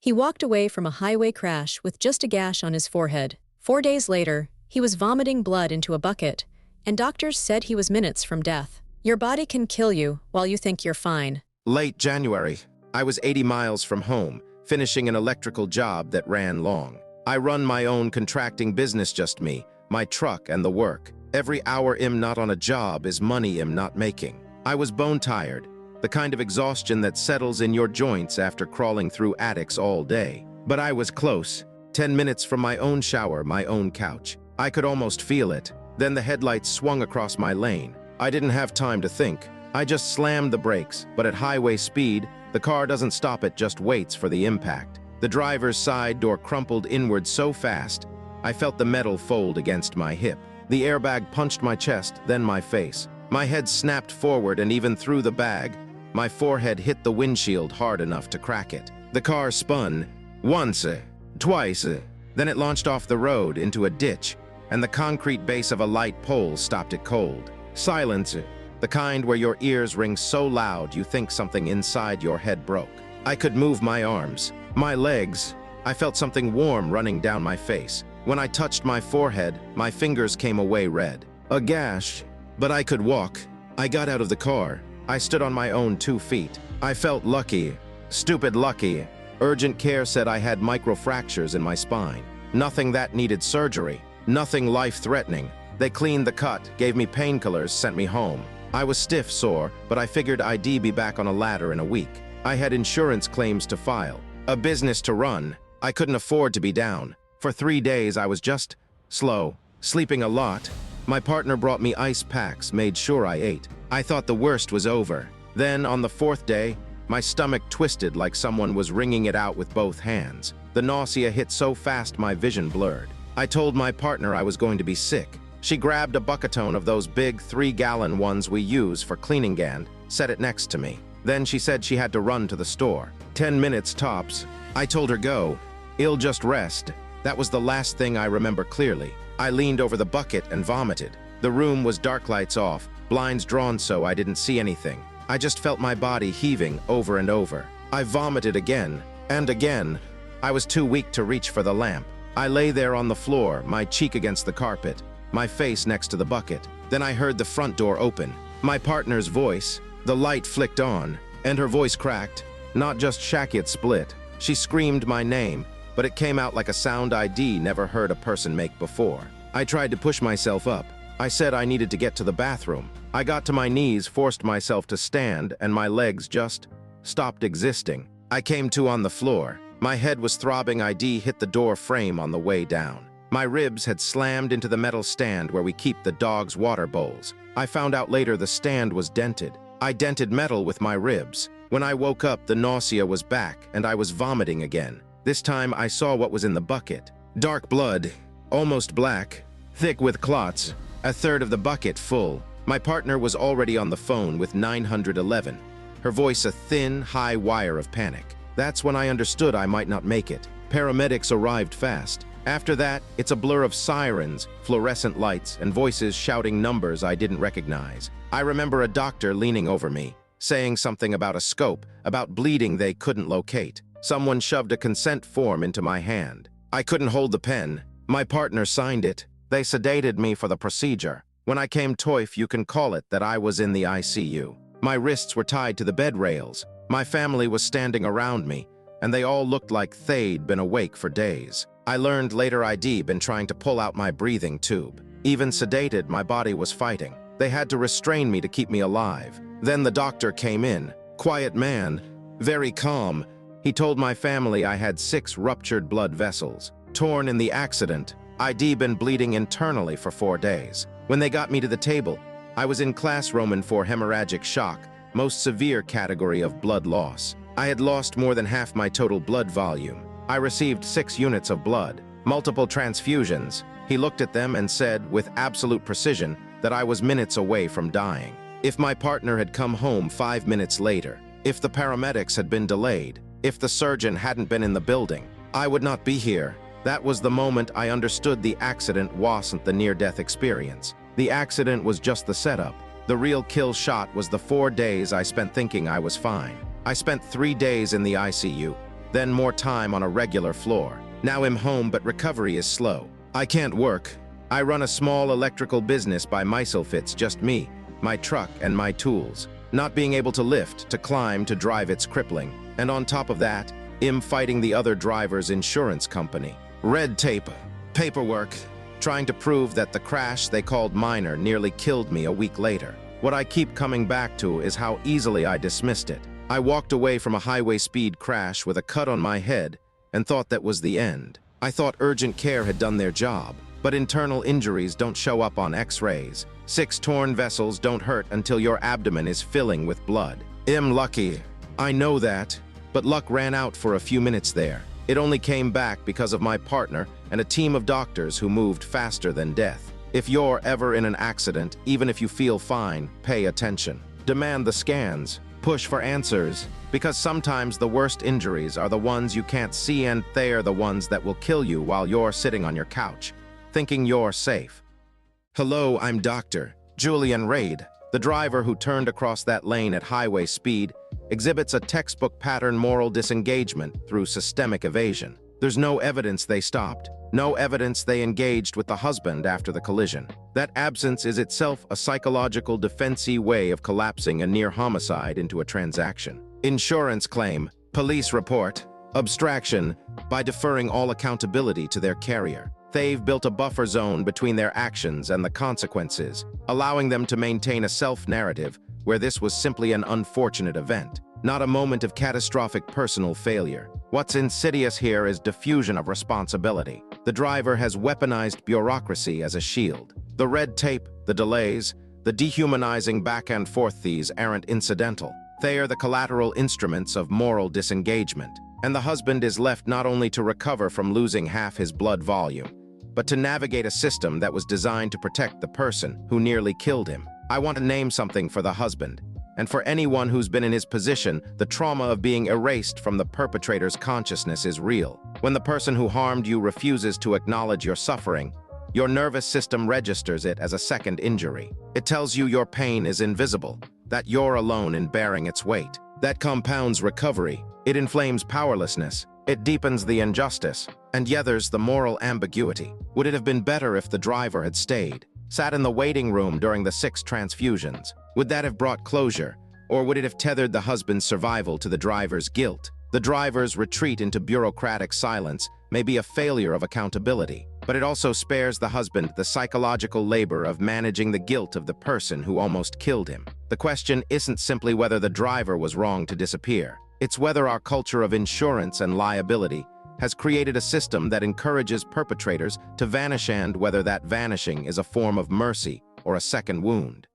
He walked away from a highway crash with just a gash on his forehead. 4 days later, he was vomiting blood into a bucket, and doctors said he was minutes from death. Your body can kill you while you think you're fine. Late January. I was 80 miles from home, finishing an electrical job that ran long. I run my own contracting business, just me, my truck and the work. Every hour I'm not on a job is money I'm not making. I was bone-tired, the kind of exhaustion that settles in your joints after crawling through attics all day. But I was close, 10 minutes from my own shower, my own couch. I could almost feel it. Then the headlights swung across my lane. I didn't have time to think. I just slammed the brakes, but at highway speed, the car doesn't stop, it just waits for the impact. The driver's side door crumpled inward so fast, I felt the metal fold against my hip. The airbag punched my chest, then my face. My head snapped forward, and even through the bag, my forehead hit the windshield hard enough to crack it. The car spun, once, twice, then it launched off the road into a ditch, and the concrete base of a light pole stopped it cold. Silence, the kind where your ears ring so loud you think something inside your head broke. I could move my arms, my legs. I felt something warm running down my face. When I touched my forehead, my fingers came away red. A gash, but I could walk. I got out of the car. I stood on my own 2 feet. I felt lucky, stupid lucky. Urgent care said I had microfractures in my spine. Nothing that needed surgery, nothing life-threatening. They cleaned the cut, gave me painkillers, sent me home. I was stiff, sore, but I figured I'd be back on a ladder in a week. I had insurance claims to file, a business to run. I couldn't afford to be down. For 3 days, I was just slow, sleeping a lot. My partner brought me ice packs, made sure I ate. I thought the worst was over. Then, on the 4th day, my stomach twisted like someone was wringing it out with both hands. The nausea hit so fast my vision blurred. I told my partner I was going to be sick. She grabbed a bucketone of those big 3-gallon ones we use for cleaning and set it next to me. Then she said she had to run to the store. 10 minutes tops. I told her go. I'll just rest. That was the last thing I remember clearly. I leaned over the bucket and vomited. The room was dark, lights off, blinds drawn so I didn't see anything. I just felt my body heaving over and over. I vomited again and again. I was too weak to reach for the lamp. I lay there on the floor, my cheek against the carpet, my face next to the bucket. Then I heard the front door open. My partner's voice, the light flicked on, and her voice cracked. Not just shaky, it split. She screamed my name, but it came out like a sound I'd never heard a person make before. I tried to push myself up. I said I needed to get to the bathroom. I got to my knees, forced myself to stand, and my legs just stopped existing. I came to on the floor. My head was throbbing. I'd hit the door frame on the way down. My ribs had slammed into the metal stand where we keep the dog's water bowls. I found out later the stand was dented. I dented metal with my ribs. When I woke up, the nausea was back, and I was vomiting again. This time I saw what was in the bucket. Dark blood, almost black, thick with clots, a third of the bucket full. My partner was already on the phone with 911. Her voice a thin, high wire of panic. That's when I understood I might not make it. Paramedics arrived fast. After that, it's a blur of sirens, fluorescent lights, and voices shouting numbers I didn't recognize. I remember a doctor leaning over me, saying something about a scope, about bleeding they couldn't locate. Someone shoved a consent form into my hand. I couldn't hold the pen. My partner signed it. They sedated me for the procedure. When I came to, if you can call it, that I was in the ICU. My wrists were tied to the bed rails. My family was standing around me, and they all looked like they'd been awake for days. I learned later I'd been trying to pull out my breathing tube. Even sedated, my body was fighting. They had to restrain me to keep me alive. Then the doctor came in. Quiet man, very calm. He told my family I had 6 ruptured blood vessels. Torn in the accident, I'd been bleeding internally for 4 days. When they got me to the table, I was in class Roman for hemorrhagic shock, most severe category of blood loss. I had lost more than half my total blood volume. I received 6 units of blood, multiple transfusions. He looked at them and said with absolute precision that I was minutes away from dying. If my partner had come home 5 minutes later, if the paramedics had been delayed, if the surgeon hadn't been in the building, I would not be here. That was the moment I understood the accident wasn't the near-death experience. The accident was just the setup. The real kill shot was the 4 days I spent thinking I was fine. I spent 3 days in the ICU, then more time on a regular floor. Now I'm home, but recovery is slow. I can't work. I run a small electrical business by myself. It's just me, my truck, and my tools. Not being able to lift, to climb, to drive, it's crippling. And on top of that, I'm fighting the other driver's insurance company. Red tape, paperwork, trying to prove that the crash they called minor nearly killed me a week later. What I keep coming back to is how easily I dismissed it. I walked away from a highway speed crash with a cut on my head and thought that was the end. I thought urgent care had done their job, but internal injuries don't show up on x-rays. 6 torn vessels don't hurt until your abdomen is filling with blood. I'm lucky. I know that, but luck ran out for a few minutes there. It only came back because of my partner and a team of doctors who moved faster than death. If you're ever in an accident, even if you feel fine, pay attention. Demand the scans. Push for answers, because sometimes the worst injuries are the ones you can't see, and they're the ones that will kill you while you're sitting on your couch, thinking you're safe. Hello, I'm Dr. Julian Reed. The driver who turned across that lane at highway speed exhibits a textbook pattern moral disengagement through systemic evasion. There's no evidence they stopped, no evidence they engaged with the husband after the collision. That absence is itself a psychological defensive way of collapsing a near homicide into a transaction. Insurance claim, police report, abstraction, by deferring all accountability to their carrier. They've built a buffer zone between their actions and the consequences, allowing them to maintain a self-narrative where this was simply an unfortunate event, not a moment of catastrophic personal failure. What's insidious here is diffusion of responsibility. The driver has weaponized bureaucracy as a shield. The red tape, the delays, the dehumanizing back and forth, these aren't incidental. They are the collateral instruments of moral disengagement. And the husband is left not only to recover from losing half his blood volume, but to navigate a system that was designed to protect the person who nearly killed him. I want to name something for the husband. And for anyone who's been in his position, the trauma of being erased from the perpetrator's consciousness is real. When the person who harmed you refuses to acknowledge your suffering, your nervous system registers it as a second injury. It tells you your pain is invisible, that you're alone in bearing its weight. That compounds recovery. It inflames powerlessness. It deepens the injustice. And yet there's the moral ambiguity. Would it have been better if the driver had stayed, sat in the waiting room during the 6 transfusions? Would that have brought closure, or would it have tethered the husband's survival to the driver's guilt? The driver's retreat into bureaucratic silence may be a failure of accountability, but it also spares the husband the psychological labor of managing the guilt of the person who almost killed him. The question isn't simply whether the driver was wrong to disappear. It's whether our culture of insurance and liability has created a system that encourages perpetrators to vanish, and whether that vanishing is a form of mercy or a second wound.